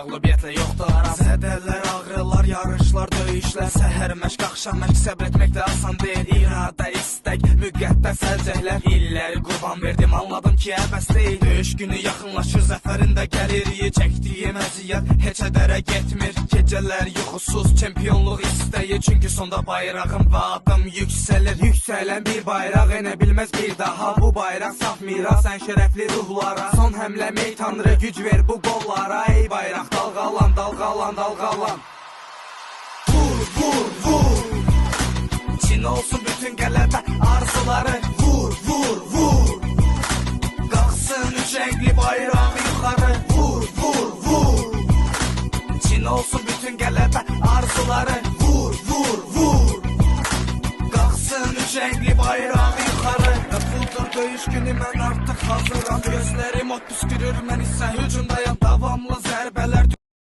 məğlubiyyətlə yoxdur aram. Zədələr, ağrılar, yarışlar, döyüşlər, səhər məşq, axşam məşq, səbr etmək də asan deyil. İradə, istək, müqəddəs əlcəklər, illəri qurban verdim, anladım ki, əbəs deyil. Döyüş günü yaxınlaşır, zəfərində gəlir, çəkdiyim əziyyət heç ədərə getmir. Gecələr yuxusuz, çempionluq istəyi, çünki sonda bayrağım və adım yüksəlir. Yüksələn bir bayraq enə bilməz bir daha, bu bayraq saf miras, ən şərəfli ruhlara. Son həmləmək Tanrı, güc ver bu qollara. Ey bayraq, dalğalan, dalğalan, dalğalan. Vur, vur, vur. Çin olsun bütün qələbə arzuları. Vur, vur, vur. Qalxsın üç rəngli bayraq yuxarı. Vur, vur, vur. Çin olsun bütün qələbə arzuları. Vur, vur, vur. Qalxsın üç rəngli bayraq yuxarı. Budur döyüş günü, mən artıq hazıram. Gözlərim ot püskürür, mən isə hücumdayam. Davamlı zərbə